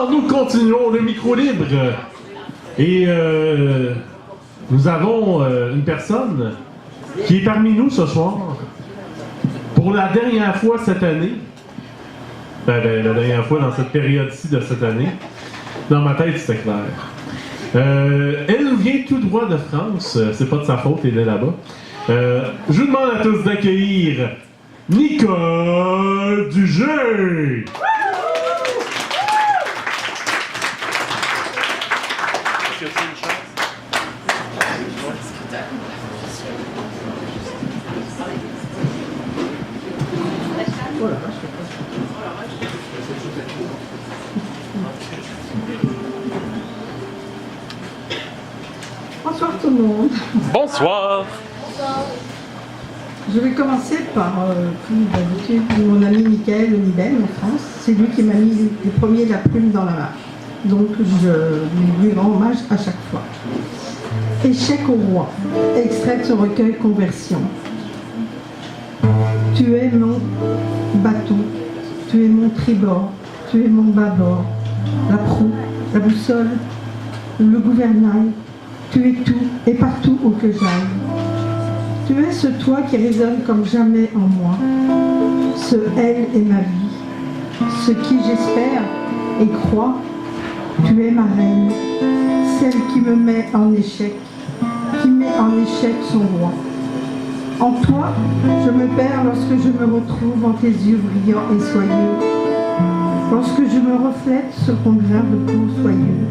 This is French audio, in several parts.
Alors nous continuons le micro libre et nous avons une personne qui est parmi nous ce soir pour la dernière fois cette année. La dernière fois dans cette période-ci de cette année. Dans ma tête, c'était clair. Elle vient tout droit de France. C'est pas de sa faute, elle est là-bas. Je vous demande à tous d'accueillir Nicole Dugé. Bonsoir tout le monde. Bonsoir. Je vais commencer par, comme d'habitude, mon ami Michael Onibel en France. C'est lui qui m'a mis les premiers la plume dans la main. Donc je lui rends hommage à chaque fois. Échec au roi, extrait de son recueil Conversion. Tu es mon bateau, tu es mon tribord, tu es mon bâbord, la proue, la boussole, le gouvernail. Tu es tout et partout où que j'aille. Tu es ce toi qui résonne comme jamais en moi. Ce elle est ma vie. Ce qui j'espère et crois. Tu es ma reine. Celle qui me met en échec. Qui met en échec son roi. En toi, je me perds lorsque je me retrouve en tes yeux brillants et soyeux. Lorsque je me reflète sur ton grain de peau soyeux.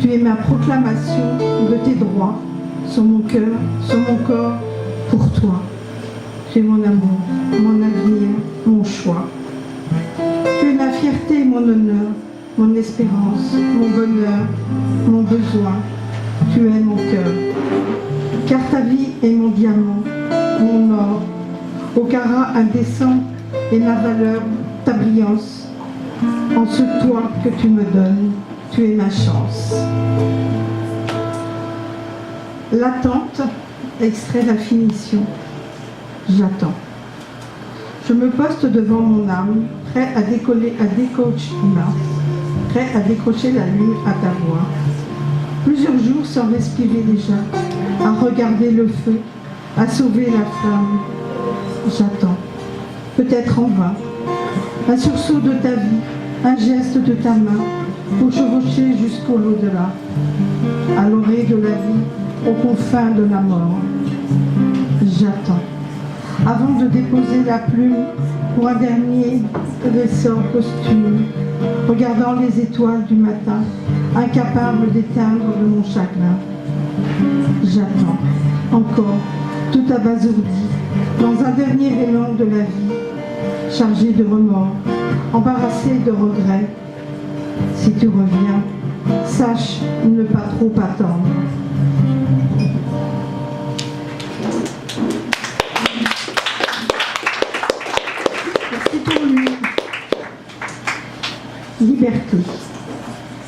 Tu es ma proclamation de tes droits sur mon cœur, sur mon corps, pour toi. Tu es mon amour, mon avenir, mon choix. Tu es ma fierté et mon honneur, mon espérance, mon bonheur, mon besoin. Tu es mon cœur. Car ta vie est mon diamant, mon or, au carat indécent et ma valeur, ta brillance. En ce toi que tu me donnes, tu es ma chance. L'attente, extrait de la finition. J'attends. Je me poste devant mon âme, prêt à décoller, prêt à décrocher la lune à ta voix. Plusieurs jours sans respirer déjà, à regarder le feu, à sauver la flamme. J'attends, peut-être en vain, un sursaut de ta vie, un geste de ta main, pour chevaucher jusqu'au l'au-delà, à l'orée de la vie, aux confins de la mort. J'attends, avant de déposer la plume pour un dernier ressort posthume, regardant les étoiles du matin, incapable d'éteindre de mon chagrin. J'attends, encore, tout abasourdi, dans un dernier élan de la vie, chargé de remords, embarrassé de regrets. Si tu reviens, sache ne pas trop attendre. Merci pour lui. Liberté.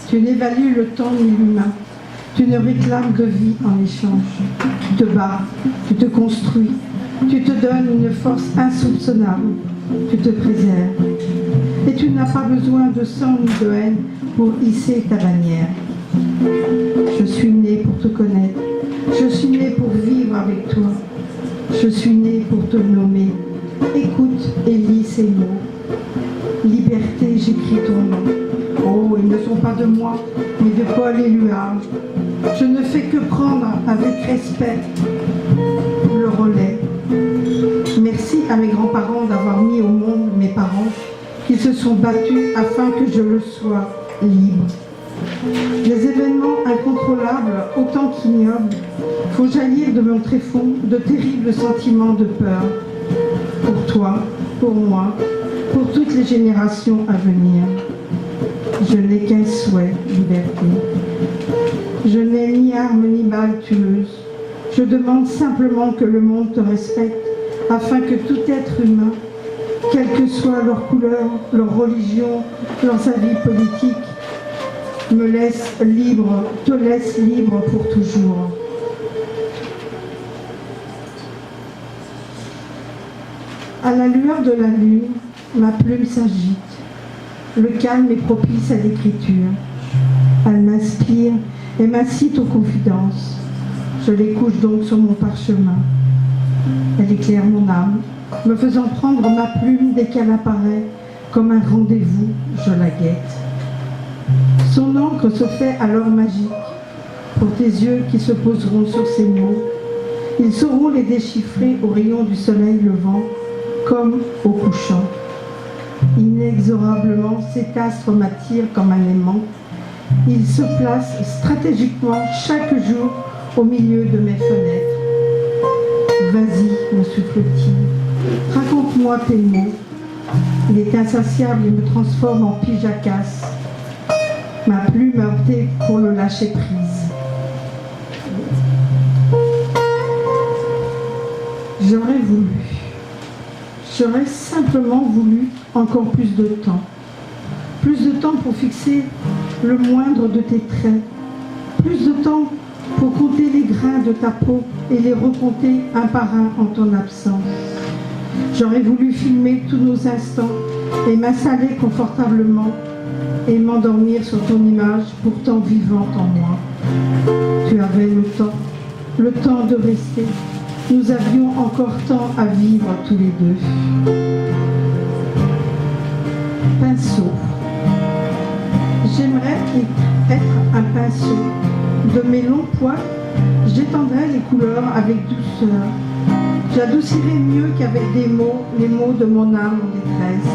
Tu n'évalues le temps ni l'humain. Tu ne réclames de vie en échange. Tu te bats, tu te construis, tu te donnes une force insoupçonnable. Tu te préserves. Et tu n'as pas besoin de sang ni de haine pour hisser ta bannière. Je suis née pour te connaître. Je suis née pour vivre avec toi. Je suis née pour te nommer. Écoute et lis ces mots. Liberté, j'écris ton nom. Oh, ils ne sont pas de moi, mais de Paul Éluard. Je ne fais que prendre avec respect le relais. Merci à mes grands-parents d'avoir mis au monde mes parents qui se sont battus afin que je le sois libre. Les événements incontrôlables, autant qu'ignobles, font jaillir de mon tréfonds de terribles sentiments de peur. Pour toi, pour moi, pour toutes les générations à venir. Je n'ai qu'un souhait, liberté. Je n'ai ni arme ni balle tueuse. Je demande simplement que le monde te respecte, afin que tout être humain, quelle que soit leur couleur, leur religion, leurs avis politiques, me laisse libre, te laisse libre pour toujours. À la lueur de la lune, ma plume s'agite. Le calme est propice à l'écriture. Elle m'inspire et m'incite aux confidences. Je les couche donc sur mon parchemin. Elle éclaire mon âme, me faisant prendre ma plume dès qu'elle apparaît. Comme un rendez-vous, je la guette. Son encre se fait alors magique pour tes yeux qui se poseront sur ces mots. Ils sauront les déchiffrer au rayon du soleil levant, comme au couchant. Inexorablement, cet astre m'attire comme un aimant. Il se place stratégiquement chaque jour au milieu de mes fenêtres. Vas-y, me souffle-t-il, raconte-moi tes mots. Il est insatiable et me transforme en pie jacasse. Ma plume a opté pour le lâcher prise. J'aurais simplement voulu encore plus de temps. Plus de temps pour fixer le moindre de tes traits. Plus de temps pour compter les grains de ta peau et les recompter un par un en ton absence. J'aurais voulu filmer tous nos instants et m'installer confortablement et m'endormir sur ton image pourtant vivante en moi. Tu avais le temps de rester. Nous avions encore tant à vivre tous les deux. Pinceau. J'aimerais être un pinceau. De mes longs poils, j'étendrais les couleurs avec douceur. J'adoucirais mieux qu'avec des mots, les mots de mon âme en détresse.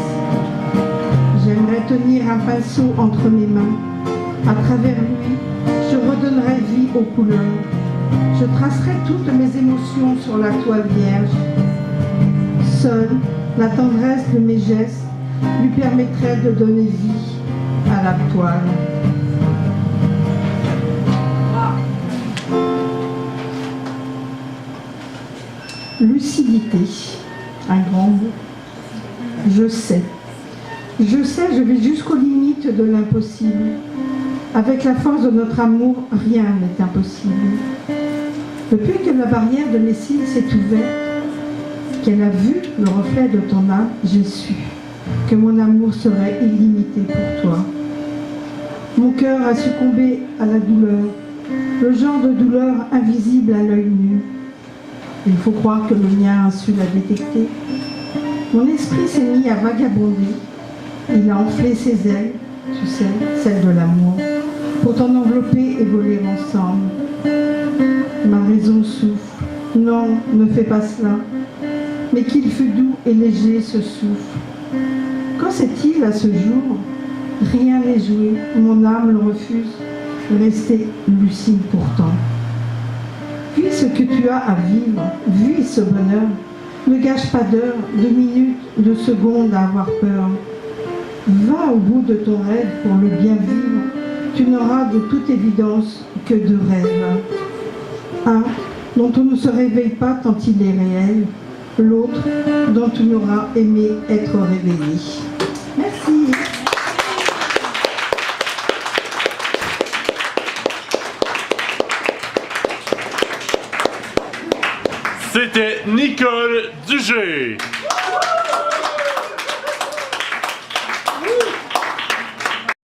J'aimerais tenir un pinceau entre mes mains. À travers lui, je redonnerais vie aux couleurs. Je tracerai toutes mes émotions sur la toile vierge. Seule, la tendresse de mes gestes lui permettrait de donner vie à la toile. Lucidité, un grand mot. Je sais, je vais jusqu'aux limites de l'impossible. Avec la force de notre amour, rien n'est impossible. Depuis que la barrière de mes cils s'est ouverte, qu'elle a vu le reflet de ton âme, j'ai su que mon amour serait illimité pour toi. Mon cœur a succombé à la douleur, le genre de douleur invisible à l'œil nu. Il faut croire que le mien a su la détecter. Mon esprit s'est mis à vagabonder. Il a enflé ses ailes, tu sais, celles de l'amour, pour t'en envelopper et voler ensemble. Ma raison souffre. Non, ne fais pas cela. Mais qu'il fut doux et léger ce souffle. Qu'en sait-il à ce jour? Rien n'est joué. Mon âme le refuse. Rester lucide pourtant. Puis ce que tu as à vivre, vis ce bonheur. Ne gâche pas d'heures, de minutes, de secondes à avoir peur. Va au bout de ton rêve pour le bien vivre. Tu n'auras de toute évidence que deux rêves. Un dont on ne se réveille pas tant il est réel. L'autre dont tu n'auras aimé être réveillé. Merci. C'était Nicole Dugé.